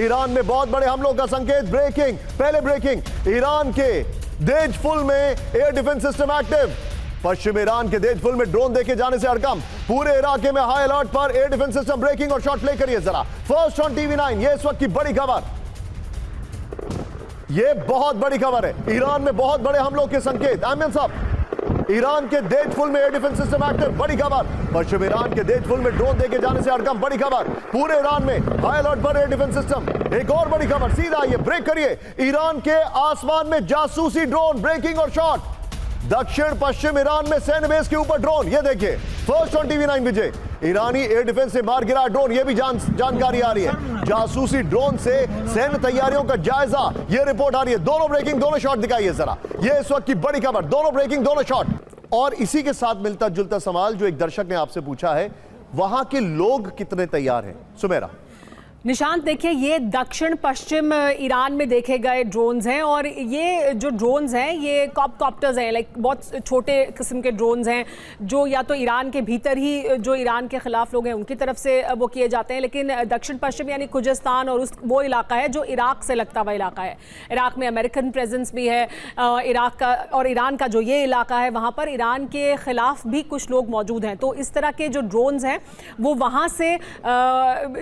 Iran में बहुत बड़े हमलों का संकेत। ब्रेकिंग, पहले ब्रेकिंग, ईरान के देजफुल में एयर डिफेंस सिस्टम एक्टिव। पश्चिम ईरान के देजफुल में ड्रोन देखे जाने से हड़कंप। पूरे इलाके में हाई अलर्ट पर एयर डिफेंस सिस्टम। ब्रेकिंग और शॉट प्ले करिए जरा। फर्स्ट ऑन टीवी 9, ये इस वक्त की बड़ी खबर, ये बहुत बड़ी खबर है। ईरान में बहुत बड़े हमलों के संकेत। आमिर साहब, ईरान के देजफुल में एयर डिफेंस सिस्टम एक्टिव, बड़ी खबर। पश्चिम ईरान के देजफुल में ड्रोन देके जाने से हड़कंप, बड़ी खबर। पूरे ईरान में हाई अलर्ट पर एयर डिफेंस सिस्टम। एक और बड़ी खबर, सीधा ये ब्रेक करिए। ईरान के आसमान में जासूसी ड्रोन। ब्रेकिंग और शॉट। दक्षिण पश्चिम ईरान में सैन्य बेस के ऊपर ड्रोन, ये देखिए। First on TV 9 Vijay, Irani air defence से मार गिरा ड्रोन, ये भी जानकारी आ रही है। जासूसी ड्रोन से सैन्य तैयारियों का जायजा, ये रिपोर्ट आ रही है। दोनों ब्रेकिंग, दोनों शॉट दिखाइए जरा। ये इस वक्त की बड़ी खबर, दोनों ब्रेकिंग, दोनों शॉट। और इसी के साथ मिलता जुलता सवाल जो एक दर्शक ने आपसे पूछा है, वहां के लोग कितने तैयार हैं? सुमेरा। निशांत, देखिए, ये दक्षिण पश्चिम ईरान में देखे गए ड्रोन्स हैं और ये जो ड्रोन्स हैं ये कॉप्टर्स हैं, लाइक बहुत छोटे किस्म के ड्रोन्स हैं जो या तो ईरान के भीतर ही जो ईरान के खिलाफ लोग हैं उनकी तरफ से वो किए जाते हैं, लेकिन दक्षिण पश्चिम यानी खुजस्तान और वो इलाका है जो इराक से लगता हुआ इलाका है। इराक में अमेरिकन प्रेजेंस भी है। इराक का और ईरान का जो ये इलाका है वहाँ पर ईरान के खिलाफ भी कुछ लोग मौजूद हैं। तो इस तरह के जो ड्रोन्स हैं वो वहाँ से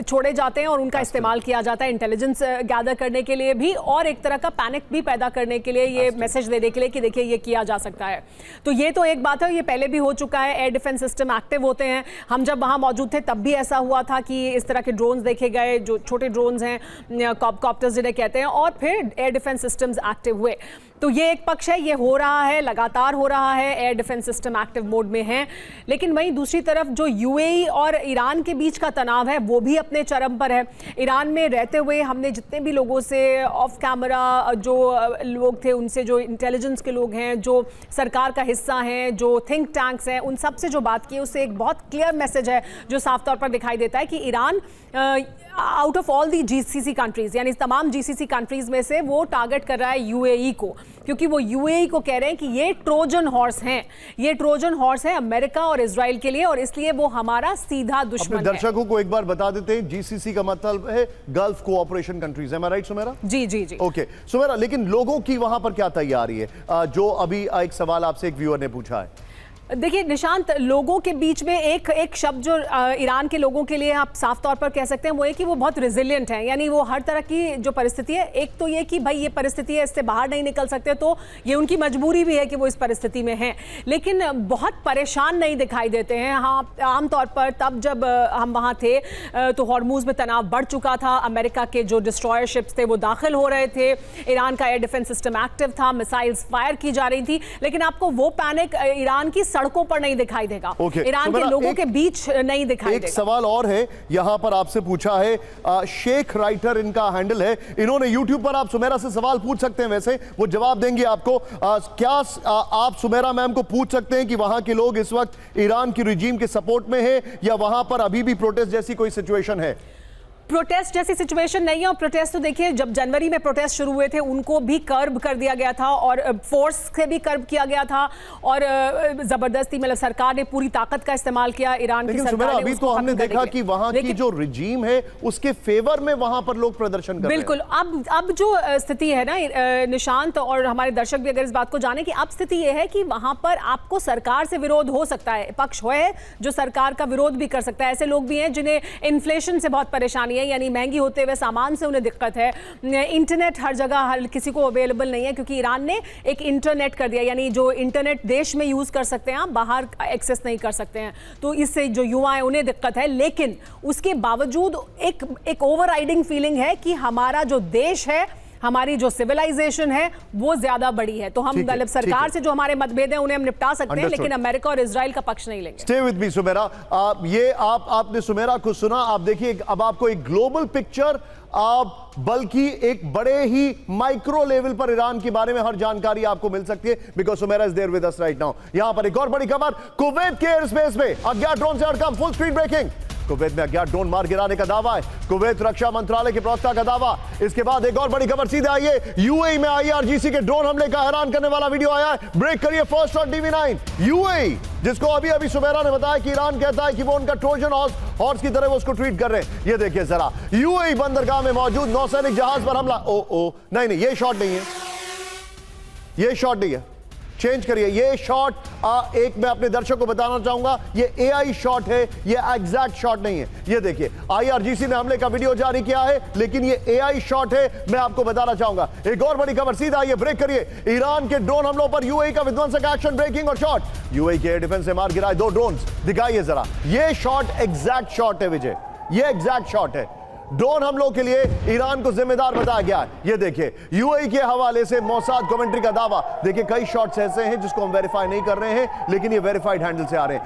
छोड़े जाते हैं और का इस्तेमाल किया जाता है इंटेलिजेंस गैदर करने के लिए भी, और एक तरह का पैनिक भी पैदा करने के लिए, ये मैसेज देने के लिए कि देखिए ये किया जा सकता है। तो ये तो एक बात है, ये पहले भी हो चुका है। एयर डिफेंस सिस्टम एक्टिव होते हैं। हम जब वहां मौजूद थे तब भी ऐसा हुआ था कि इस तरह के ड्रोन्स देखे गए, जो छोटे ड्रोन्स हैं, कॉप्टर्स जिन्हें कहते हैं, और फिर एयर डिफेंस सिस्टम्स एक्टिव हुए। तो ये एक पक्ष है, ये हो रहा है, लगातार हो रहा है, air defence system active mode में है। लेकिन वहीं दूसरी तरफ जो यूएई और ईरान के बीच का तनाव है वो भी अपने चरम पर है। ईरान में रहते हुए हमने जितने भी लोगों से ऑफ कैमरा जो लोग थे उनसे, जो इंटेलिजेंस के लोग हैं, जो सरकार का हिस्सा हैं, जो थिंक टैंक्स हैं, उन सब से जो बात की उससे एक बहुत क्लियर मैसेज है जो साफ तौर पर दिखाई देता है कि Iran out of all the GCC countries, यानी तमाम जीसीसी कंट्रीज में से वो टारगेट कर रहा है यूएई को, क्योंकि वो यूएई को कह रहे हैं कि ये ट्रोजन हॉर्स हैं, ये ट्रोजन हॉर्स है अमेरिका और इजराइल के लिए, और इसलिए वो हमारा सीधा दुश्मन है। दर्शकों को एक बार बता देते हैं, जीसीसी का मतलब है गल्फ कोऑपरेशन कंट्रीज। एम आई राइट सुमेरा? जी जी जी। ओके सुमेरा, लेकिन लोगों की वहां पर क्या तैयारी है? जो अभी एक सवाल आपसे एक व्यूअर ने पूछा है। देखिए निशांत, लोगों के बीच में एक शब्द जो ईरान के लोगों के लिए आप साफ तौर पर कह सकते हैं वो है कि वो बहुत रिजिलियंट हैं, यानी वो हर तरह की जो परिस्थिति है, एक तो ये कि भाई ये परिस्थिति है, इससे बाहर नहीं निकल सकते, तो ये उनकी मजबूरी भी है कि वो इस परिस्थिति में हैं, लेकिन बहुत परेशान नहीं दिखाई देते हैं। हाँ, आमतौर पर तब जब हम वहाँ थे तो हॉर्मूज में तनाव बढ़ चुका था, अमेरिका के जो डिस्ट्रॉयर शिप्स थे वो दाखिल हो रहे थे, ईरान का एयर डिफेंस सिस्टम एक्टिव था, मिसाइल्स फायर की जा रही थी, लेकिन आपको वो पैनिक ईरान की सड़कों पर नहीं दिखाई देगा। ईरान के लोगों के बीच नहीं दिखाई देगा। एक सवाल और है, यहां पर आपसे पूछा है, शेख राइटर इनका हैंडल है, इन्होंने यूट्यूब पर, आप सुमेरा से सवाल पूछ सकते हैं, वैसे वो जवाब देंगे आपको। क्या आप सुमेरा मैम को पूछ सकते हैं कि वहां के लोग इस वक्त ईरान की रिजीम के सपोर्ट में है या वहां पर अभी भी प्रोटेस्ट जैसी कोई सिचुएशन है? प्रोटेस्ट जैसी सिचुएशन नहीं है, और प्रोटेस्ट तो देखिए जब जनवरी में प्रोटेस्ट शुरू हुए थे उनको भी कर्ब कर दिया गया था और फोर्स से भी कर्ब किया गया था, और जबरदस्ती मतलब सरकार ने पूरी ताकत का इस्तेमाल किया, ईरान की सरकार ने। अभी तो हमने देखा कि वहां की जो रिजीम है उसके फेवर में वहां पर लोग प्रदर्शन कर रहे हैं। बिल्कुल, अब जो स्थिति है ना निशांत, और हमारे दर्शक भी अगर इस बात को जाने कि अब स्थिति यह है कि वहां पर आपको सरकार से विरोध हो सकता है, पक्ष है जो सरकार का विरोध भी कर सकता है। ऐसे लोग भी हैं जिन्हें इन्फ्लेशन से बहुत परेशानी है, यानी महंगी होते हुए सामान से उन्हें दिक्कत है, इंटरनेट हर जगह हर किसी को अवेलेबल नहीं है, क्योंकि ईरान ने एक इंटरनेट कर दिया, यानी जो इंटरनेट देश में यूज कर सकते हैं आप बाहर एक्सेस नहीं कर सकते हैं, तो इससे जो युवा है उन्हें दिक्कत है। लेकिन उसके बावजूद एक ओवरराइडिंग फीलिंग है कि हमारा जो देश है, हमारी जो सिविलाइजेशन है वो ज्यादा बड़ी है, तो हम मतलब सरकार से जो हमारे मतभेद हैं उन्हें हम निपटा सकते हैं, लेकिन अमेरिका और इजराइल का पक्ष नहीं लेंगे। Stay with me Sumaira. आपने सुमेरा को सुना, आप देखिए अब आपको एक ग्लोबल पिक्चर, बल्कि एक बड़े ही माइक्रो लेवल पर ईरान के बारे में हर जानकारी आपको मिल सकती है, because Sumaira is there with us right now. यहां पर एक और बड़ी खबर, कुवैत के एयर स्पेस में अज्ञात ड्रोन से हड़कंप, फुल स्पीड ब्रेकिंग। कुवैत में अज्ञात ड्रोन मार गिराने का दावा है, कुवैत रक्षा मंत्रालय के प्रवक्ता का दावा। इसके बाद एक और बड़ी खबर सीधे आई है, यूएई में आईआरजीसी के ड्रोन हमले का हैरान करने वाला वीडियो आया है। ब्रेक करिए फर्स्ट और टीवी9। यूएई, जिसको अभी अभी सुबेरा ने बताया कि ईरान कहता है कि वो उनका ट्रोजन हॉर्स की तरह वो उसको ट्रीट कर रहे हैं। ये देखिए जरा, यूएई बंदरगाह में मौजूद नौसैनिक जहाज पर हमला। ओ नहीं, ये शॉट नहीं है, ये शॉट नहीं है, चेंज करिए। ये शॉट एक मैं अपने दर्शकों को बताना चाहूंगा, ये एआई शॉट है, ये एग्जैक्ट शॉट नहीं है। ये देखिए, आईआरजीसी ने हमले का वीडियो जारी किया है, लेकिन ये एआई शॉट है, मैं आपको बताना चाहूंगा। एक और बड़ी खबर सीधा आइए, ब्रेक करिए। ईरान के ड्रोन हमलों पर यूएई का विध्वंसक एक्शन, ब्रेकिंग और शॉट। यूएई के एयर डिफेंस से मार गिराए 2 ड्रोन्स। दिखाइए जरा, ये शॉट एग्जैक्ट शॉट है विजय, ये एग्जैक्ट शॉट है। ड्रोन हमलों के लिए ईरान को जिम्मेदार बताया गया है। ये देखिए, यूएई के हवाले से मोसाद कमेंट्री का दावा। देखिए, कई शॉट्स ऐसे हैं जिसको हम वेरीफाई नहीं कर रहे हैं, लेकिन ये वेरीफाइड हैंडल से आ रहे हैं।